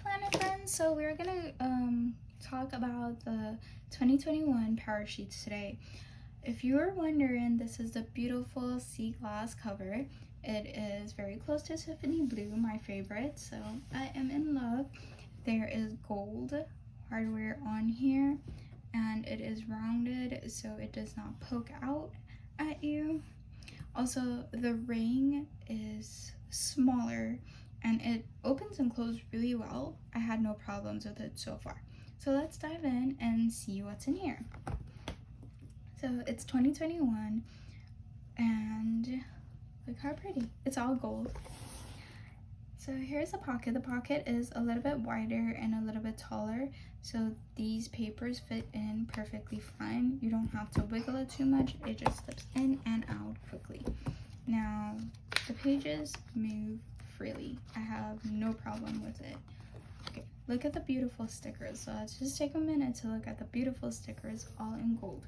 planner friends, so we're gonna talk about the 2021 Powersheets today. If you were wondering, this is the beautiful sea glass cover. It is very close to Tiffany blue, my favorite, so I am in love. There is gold hardware on here and it is rounded so it does not poke out at you. Also, the ring is smaller and it opens and closes really well. I had no problems with it so far. So let's dive in and see what's in here. So it's 2021 and look how pretty. It's all gold. So here's the pocket. The pocket is a little bit wider and a little bit taller, so these papers fit in perfectly fine. You don't have to wiggle it too much. It just slips in and out quickly. Now, the pages move freely. I have no problem with it. Okay, look at the beautiful stickers. So let's just take a minute to look at the beautiful stickers, all in gold.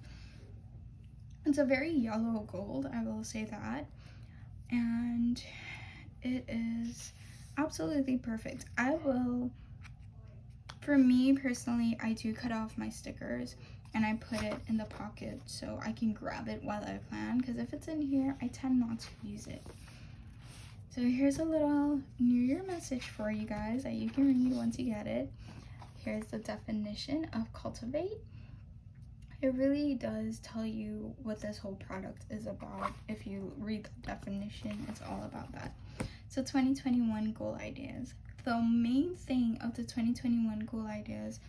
It's a very yellow gold, I will say that. And it is absolutely perfect. For me personally, I do cut off my stickers and I put it in the pocket so I can grab it while I plan, because if it's in here, I tend not to use it. So here's a little New Year message for you guys that you can read once you get it. Here's the definition of cultivate. It really does tell you what this whole product is about. If you read the definition, it's all about that. So 2021 goal ideas. The main thing of the 2021 goal ideas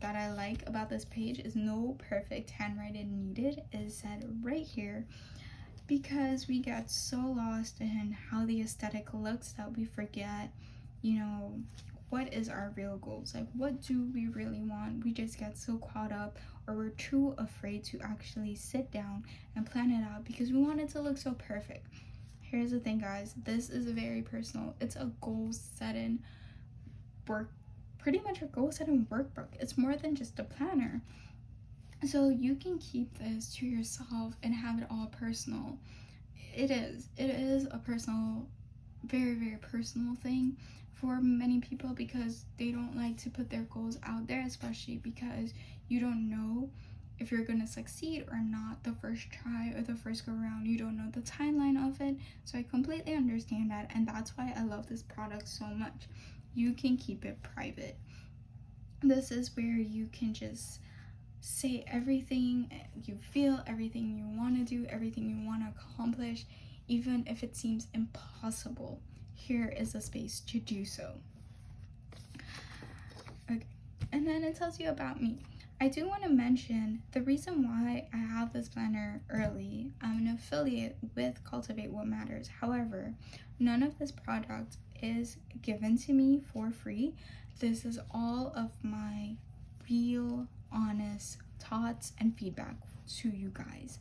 that I like about this page is no perfect handwriting needed, is said right here, because we get so lost in how the aesthetic looks that we forget, you know, what is our real goals? Like, what do we really want? We just get so caught up, or we're too afraid to actually sit down and plan it out because we want it to look so perfect. Here's the thing, guys, this is very personal. It's a goal setting pretty much a goal setting workbook. It's more than just a planner. So you can keep this to yourself and have it all personal. It is a personal, very, very personal thing for many people, because they don't like to put their goals out there, especially because you don't know if you're gonna succeed or not the first try or the first go around. You don't know the timeline of it. So I completely understand that, and that's why I love this product so much. You can keep it private. This is where you can just say everything you feel, everything you want to do, everything you want to accomplish, even if it seems impossible. Here is a space to do so. Okay, and then it tells you about me. I do want to mention the reason why I have this planner early. I'm an affiliate with Cultivate What Matters. However, none of this product is given to me for free. This is all of my real, honest thoughts and feedback to you guys.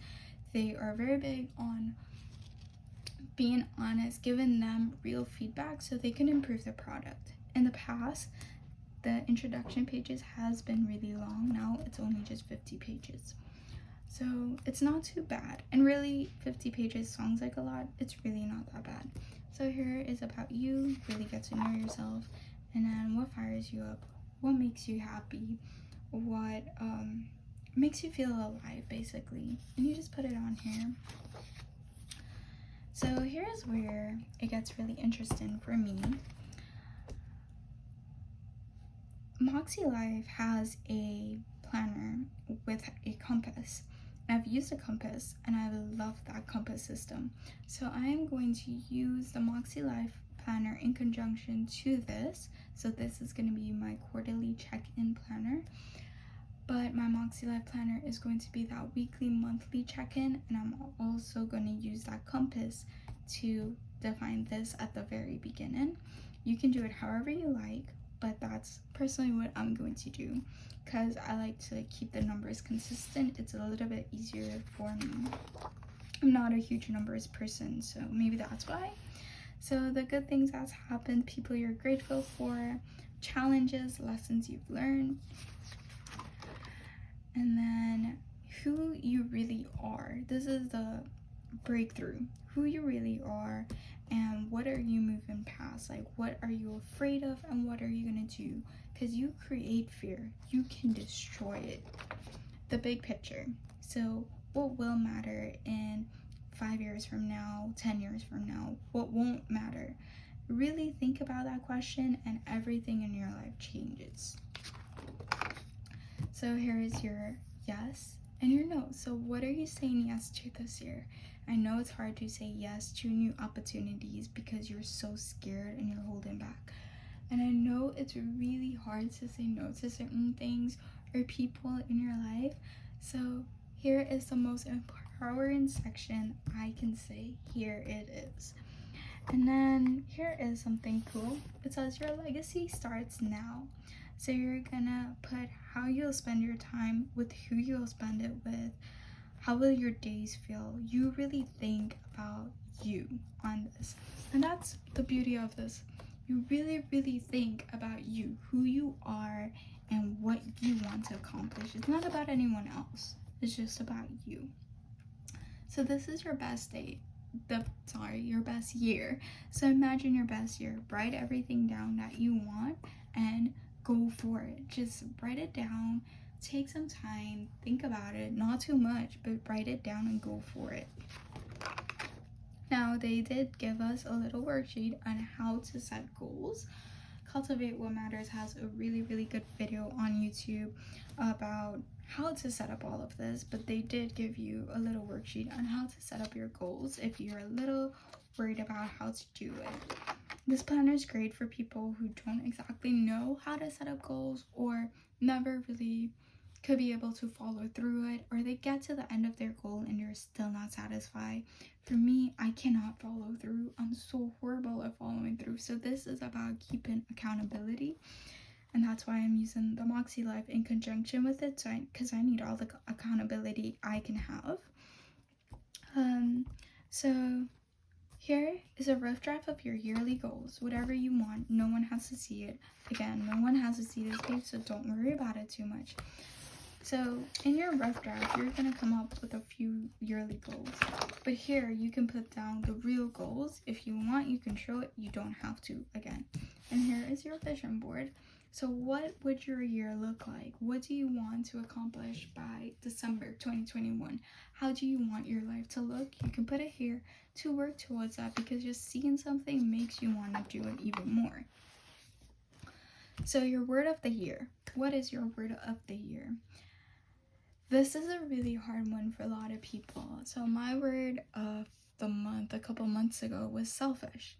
They are very big on being honest, giving them real feedback so they can improve their product. In the past, the introduction pages has been really long. Now it's only just 50 pages. So it's not too bad. And really, 50 pages sounds like a lot. It's really not that bad. So here is about you, really get to know yourself, and then what fires you up, what makes you happy, what makes you feel alive, basically. And you just put it on here. So here's where it gets really interesting for me. Moxie Life has a planner with a compass. And I've used a compass and I love that compass system. So I am going to use the Moxie Life planner in conjunction to this. So this is going to be my quarterly check-in planner. But my Moxie Life planner is going to be that weekly, monthly check-in, and I'm also going to use that compass to define this at the very beginning. You can do it however you like, but that's personally what I'm going to do, because I like to keep the numbers consistent. It's a little bit easier for me. I'm not a huge numbers person, so maybe that's why. So the good things that's happened, people you're grateful for, challenges, lessons you've learned, and then who you really are. This is the breakthrough, who you really are, and what are you moving past? Like, what are you afraid of and what are you gonna do? Because you create fear, you can destroy it. The big picture. So what will matter in 5 years from now, 10 years from now? What won't matter? Really think about that question and everything in your life changes. So here is your yes and your no. So what are you saying yes to this year? I know it's hard to say yes to new opportunities because you're so scared and you're holding back. And I know it's really hard to say no to certain things or people in your life. So here is the most empowering section I can say. Here it is. And then here is something cool. It says your legacy starts now. So you're gonna put how you'll spend your time, with who you'll spend it with, how will your days feel. You really think about you on this. And that's the beauty of this. You really, really think about you, who you are, and what you want to accomplish. It's not about anyone else. It's just about you. So this is your best day. Your best year. So imagine your best year. Write everything down that you want and go for it. Just write it down. Take some time. Think about it. Not too much, but write it down and go for it. Now, they did give us a little worksheet on how to set goals. Cultivate What Matters has a really, really good video on YouTube about how to set up all of this, but they did give you a little worksheet on how to set up your goals if you're a little worried about how to do it. This planner is great for people who don't exactly know how to set up goals or never really could be able to follow through it, or they get to the end of their goal and you're still not satisfied. For me, I cannot follow through. I'm so horrible at following through. So this is about keeping accountability, and that's why I'm using the Moxie Life in conjunction with it, because I need all the accountability I can have. So here is a rough draft of your yearly goals, whatever you want. No one has to see it. Again, no one has to see this page, so don't worry about it too much. So in your rough draft, you're going to come up with a few yearly goals. But here, you can put down the real goals. If you want, you can show it. You don't have to, again. And here is your vision board. So what would your year look like? What do you want to accomplish by December 2021? How do you want your life to look? You can put it here to work towards that, because just seeing something makes you want to do it even more. So your word of the year. What is your word of the year? This is a really hard one for a lot of people. So my word of the month a couple months ago was selfish,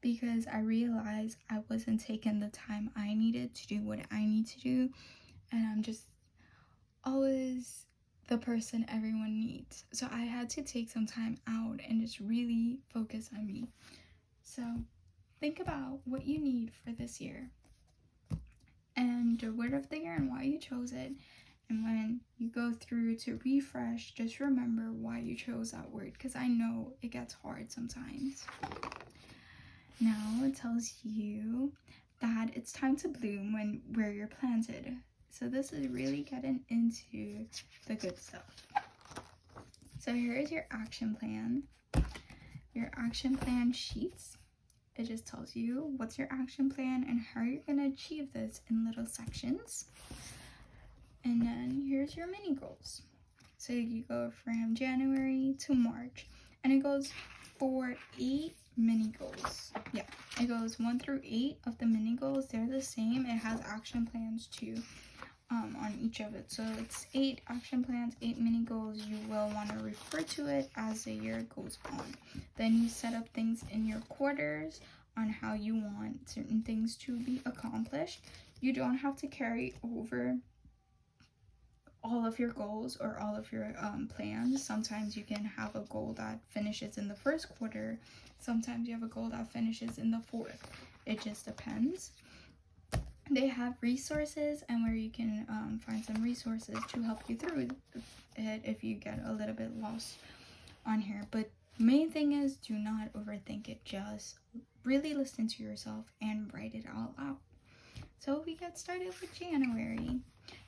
because I realized I wasn't taking the time I needed to do what I need to do, and I'm just always the person everyone needs. So I had to take some time out and just really focus on me. So think about what you need for this year and your word of the year and why you chose it. And when you go through to refresh, just remember why you chose that word, because I know it gets hard sometimes. Now it tells you that it's time to bloom where you're planted. So this is really getting into the good stuff. So here is your action plan. Your action plan sheets. It just tells you what's your action plan and how you're going to achieve this in little sections. And then here's your mini goals. So you go from January to March, and it goes for 8 mini goals. Yeah, it goes 1 through 8 of the mini goals. They're the same. It has action plans too on each of it. So it's 8 action plans, 8 mini goals. You will want to refer to it as the year goes on. Then you set up things in your quarters on how you want certain things to be accomplished. You don't have to carry over all of your goals or all of your plans. Sometimes you can have a goal that finishes in the first quarter. Sometimes you have a goal that finishes in the fourth. It just depends. They have resources and where you can find some resources to help you through it if you get a little bit lost on here. But main thing is, do not overthink it. Just really listen to yourself and write it all out. So we get started with January.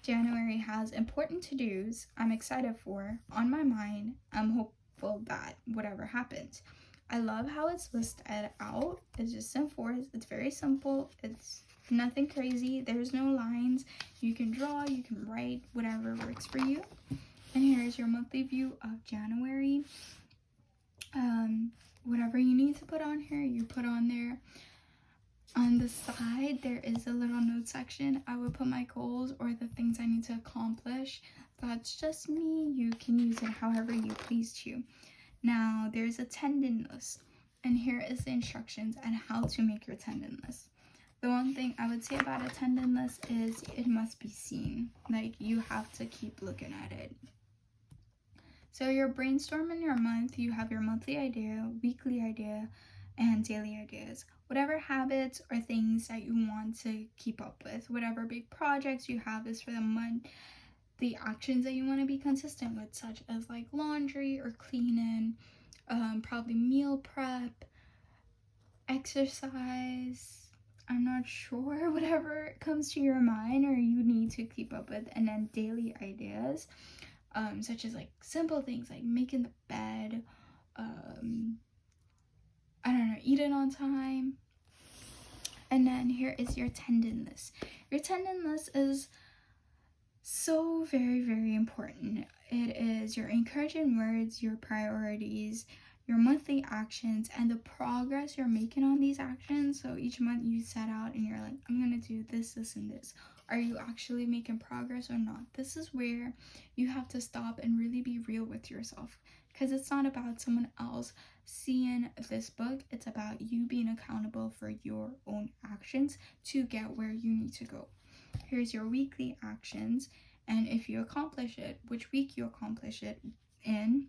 January has important to-dos I'm excited for on my mind. I'm hopeful that whatever happens. I love how it's listed out. It's just simple. It's very simple. It's nothing crazy. There's no lines. You can draw, you can write, whatever works for you. And here's your monthly view of January. Whatever you need to put on here, you put on there. On the side, there is a little note section. I would put my goals or the things I need to accomplish. That's just me. You can use it however you please to. Now, there's a tendon list. And here is the instructions on how to make your tendon list. The one thing I would say about a tendon list is it must be seen. Like, you have to keep looking at it. So you're brainstorming your month. You have your monthly idea, weekly idea, and daily ideas. Whatever habits or things that you want to keep up with, whatever big projects you have is for the month, the actions that you want to be consistent with, such as like laundry or cleaning, probably meal prep, exercise, I'm not sure, whatever comes to your mind or you need to keep up with. And then daily ideas, such as like simple things like making the bed, I don't know, eating on time. And then here is your tendon list. Your tendon list is so very, very important. It is your encouraging words, your priorities, your monthly actions, and the progress you're making on these actions. So each month you set out and you're like, I'm gonna do this, this, and this. Are you actually making progress or not? This is where you have to stop and really be real with yourself, because it's not about someone else seeing this book. It's about you being accountable for your own actions to get where you need to go. Here's your weekly actions, and if you accomplish it, which week you accomplish it in,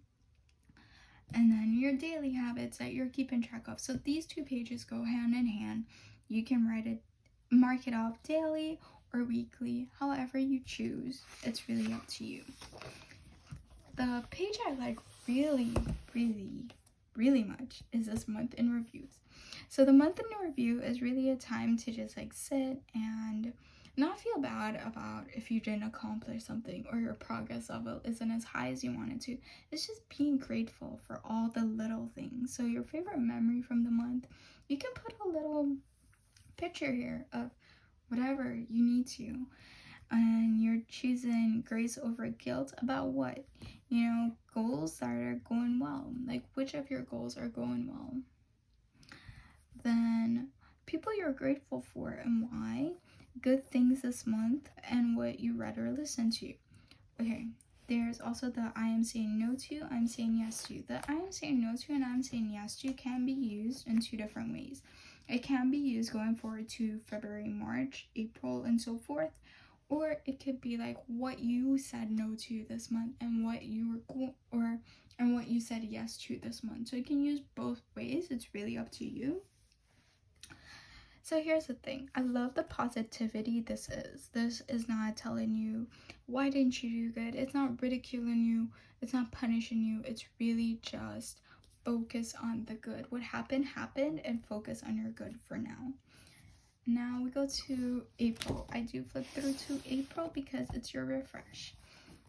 and then your daily habits that you're keeping track of. So these two pages go hand in hand. You can write it, mark it off daily or weekly, however you choose. It's really up to you. The page I like really much is this month in reviews. So the month in review is really a time to just like sit and not feel bad about if you didn't accomplish something or your progress level isn't as high as you wanted to. It's just being grateful for all the little things. So your favorite memory from the month, you can put a little picture here of whatever you need to. And you're choosing grace over guilt about what? You know, goals that are going well. Like, which of your goals are going well? Then people you're grateful for and why. Good things this month and what you read or listened to. Okay, there's also the I am saying no to, I'm saying yes to. The I am saying no to and I'm saying yes to can be used in two different ways. It can be used going forward to February, March, April, and so forth. Or it could be like what you said no to this month and what you were and what you said yes to this month. So you can use both ways. It's really up to you. So here's the thing. I love the positivity this is. This is not telling you, why didn't you do good? It's not ridiculing you. It's not punishing you. It's really just focus on the good. What happened, and focus on your good for now. Now we go to April. I do flip through to April because it's your refresh.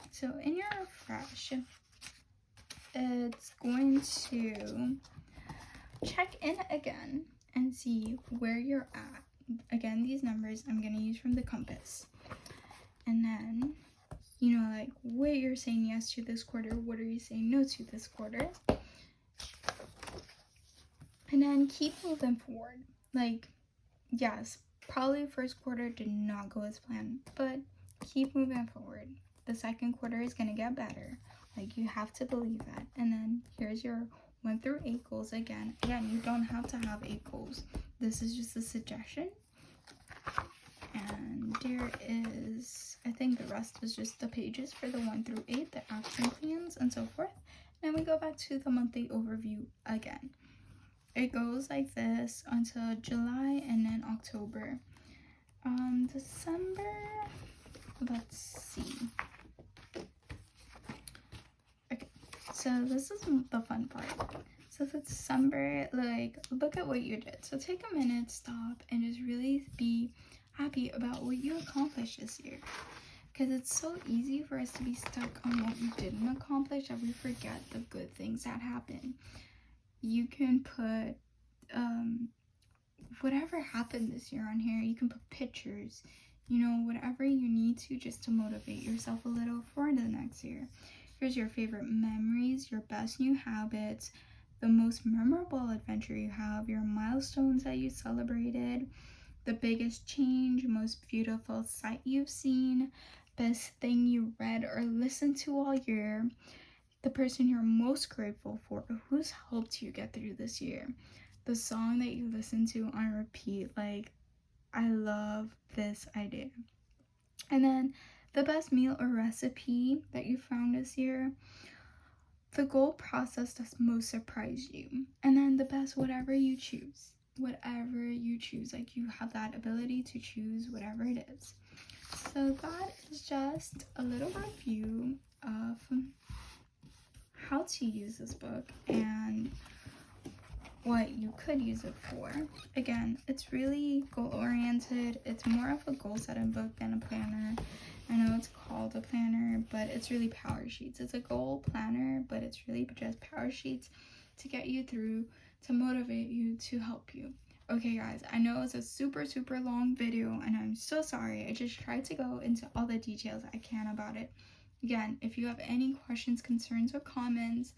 So in your refresh, it's going to check in again and see where you're at. Again, these numbers I'm going to use from the compass. And then, you know, like what you're saying yes to this quarter, what are you saying no to this quarter? And then keep moving forward. Like, yes, probably first quarter did not go as planned, but keep moving forward. The second quarter is going to get better. Like, you have to believe that. And then here's your 1 through 8 goals again. Again, you don't have to have 8 goals. This is just a suggestion. And there is, I think the rest is just the pages for the 1 through 8, the action plans and so forth. And we go back to the monthly overview again. It goes like this until July and then October. December, let's see. Okay, so this is the fun part. So for December, like, look at what you did. So take a minute, stop, and just really be happy about what you accomplished this year. Because it's so easy for us to be stuck on what we didn't accomplish that we forget the good things that happened. you can put whatever happened this year on here. You can put pictures, you know, whatever you need to, just to motivate yourself a little for the next year. Here's your favorite memories, your best new habits, the most memorable adventure you have, your milestones that you celebrated, the biggest change, most beautiful sight you've seen, best thing you read or listened to all year, the person you're most grateful for, who's helped you get through this year, the song that you listen to on repeat. Like, I love this idea. And then the best meal or recipe that you found this year, the goal process that's most surprised you, and then the best whatever you choose. Whatever you choose, like, you have that ability to choose whatever it is. So that is just a little review of how to use this book and what you could use it for. Again, it's really goal oriented. It's more of a goal setting book than a planner. I know it's called a planner, but it's really Powersheets. It's a goal planner, but it's really just Powersheets to get you through, to motivate you, to help you. Okay guys, I know it's a super long video and I'm so sorry. I just tried to go into all the details I can about it. Again, if you have any questions, concerns, or comments,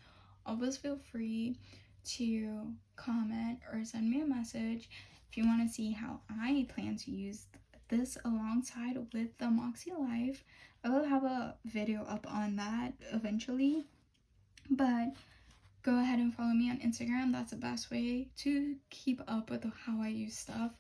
always feel free to comment or send me a message. If you want to see how I plan to use this alongside with the Moxie Life, I will have a video up on that eventually. But go ahead and follow me on Instagram. That's the best way to keep up with how I use stuff.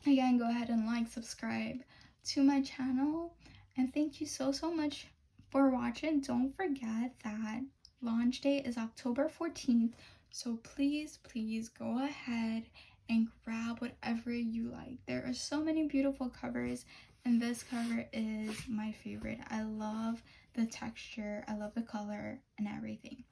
Again, go ahead and like, subscribe to my channel, and thank you so much for watching. Don't forget that launch date is October 14th, so please go ahead and grab whatever you like. There are so many beautiful covers, and this cover is my favorite. I love the texture, I love the color and everything.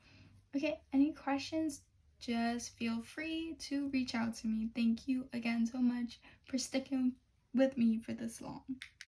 Okay, any questions, just feel free to reach out to me. Thank you again so much for sticking with me for this long.